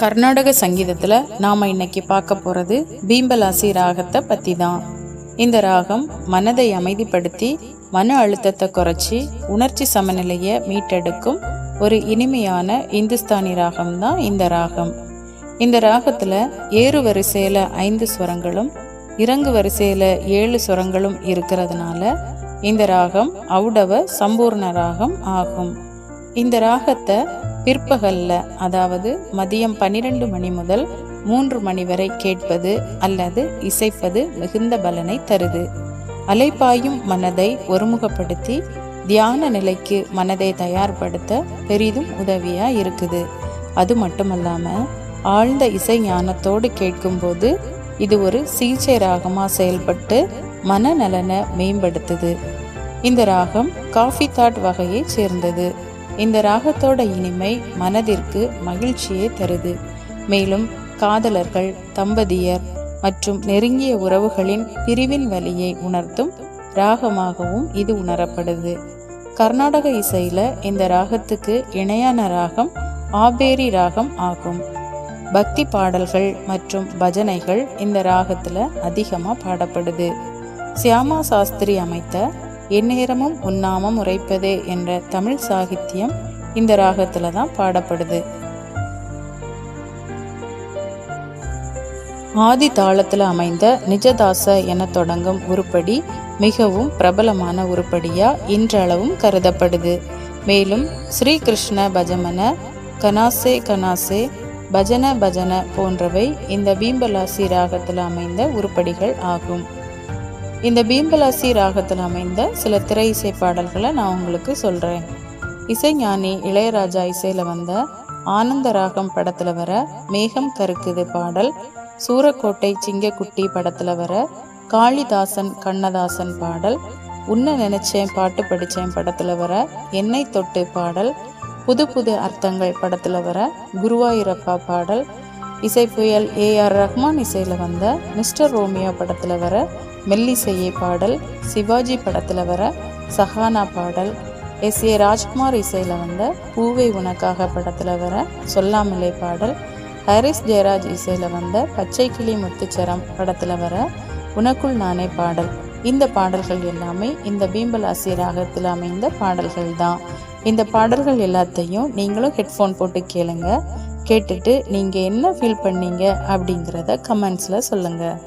கர்நாடக சங்கீதத்தில் நாம் இன்னைக்கு பார்க்க போகிறது பீம்பலாசி ராகத்தை பற்றி தான். இந்த ராகம் மனதை அமைதிப்படுத்தி மன அழுத்தத்தை குறைச்சி உணர்ச்சி சமநிலையை மீட்டெடுக்கும் ஒரு இனிமையான இந்துஸ்தானி ராகம் தான் இந்த ராகம். இந்த ராகத்தில் ஏறு வரிசையில் 5 ஸ்வரங்களும் இறங்கு வரிசையில் 7 ஸ்வரங்களும் இருக்கிறதுனால இந்த ராகம் ஔடவ சம்பூர்ண ராகம் ஆகும். இந்த ராகத்தை பிற்பகல்ல, அதாவது மதியம் 12 மணி முதல் 3 மணி வரை கேட்பது அல்லது இசைப்பது மிகுந்த பலனை தருது. அலைப்பாயும் மனதை ஒருமுகப்படுத்தி தியான நிலைக்கு மனதை தயார்படுத்த பெரிதும் உதவியா இருக்குது. அது மட்டுமல்லாம ஆழ்ந்த இசை ஞானத்தோடு கேட்கும்போது இது ஒரு சிகிச்சை ராகமா செயல்பட்டு மனநலனை மேம்படுத்துது. இந்த ராகம் காஃபி தாட் வகையை சேர்ந்தது. இந்த ராகத்தோட இனிமை மனதிற்கு மகிழ்ச்சியை தருது. மேலும் காதலர்கள், தம்பதியர் மற்றும் நெருங்கிய உறவுகளின் பிரிவின் வலியை உணர்த்தும் ராகமாகவும் இது உணரப்படுது. கர்நாடக இசையில இந்த ராகத்துக்கு இணையான ராகம் ஆபேரி ராகம் ஆகும். பக்தி பாடல்கள் மற்றும் பஜனைகள் இந்த ராகத்துல அதிகமா பாடப்படுது. சியாமா சாஸ்திரி அமைத்த எந்நேரமும் உன்னாமம் உரைப்பதே என்ற தமிழ் சாகித்யம் இந்த ராகத்துல தான் பாடப்படுது. ஆதி தாளத்தில் அமைந்த நிஜதாச என தொடங்கும் உருப்படி மிகவும் பிரபலமான உருப்படியா இன்றளவும் கருதப்படுது. மேலும் ஸ்ரீகிருஷ்ண பஜமன, கனாசே கனாசே, பஜன பஜன போன்றவை இந்த பீம்பலாசி ராகத்தில் அமைந்த உருப்படிகள் ஆகும். இந்த பீம்பலாசி ராகத்தில் அமைந்த சில திரை இசை பாடல்களை நான் உங்களுக்கு சொல்கிறேன். இசைஞானி இளையராஜா இசையில் வந்த ஆனந்த ராகம் படத்தில் வர மேகம் கருக்குது பாடல், சூரக்கோட்டை சிங்கக்குட்டி படத்தில் வர காளிதாசன் கண்ணதாசன் பாடல், உன்ன நினைச்சேன் பாட்டு படித்தேன் படத்தில் வர என்னை தொட்டு பாடல், புது புது அர்த்தங்கள் படத்தில் வர குருவாயூரப்பா பாடல், இசைப்புயல் ஏஆர் ரஹ்மான் இசையில் வந்த மிஸ்டர் ரோமியோ படத்தில் வர மெல்லிசையே பாடல், சிவாஜி படத்தில் வர சஹானா பாடல், எஸ்.ஏ. ராஜ்குமார் இசையில் வந்த பூவை உனக்காக படத்தில் வர சொல்லாமலே பாடல், ஹாரிஸ் ஜெயராஜ் இசையில் வந்த பச்சை கிளி முத்துச்சரம் படத்தில் வர உனக்குள் நானே பாடல். இந்த பாடல்கள் எல்லாமே இந்த பீம்பலாசி ராகத்தில் அமைந்த பாடல்கள் தான். இந்த பாடல்கள் எல்லாத்தையும் நீங்களும் ஹெட்ஃபோன் போட்டு கேளுங்க. கேட்டுட்டு நீங்கள் என்ன ஃபீல் பண்ணீங்க அப்படிங்கிறத கமெண்ட்ஸில் சொல்லுங்கள்.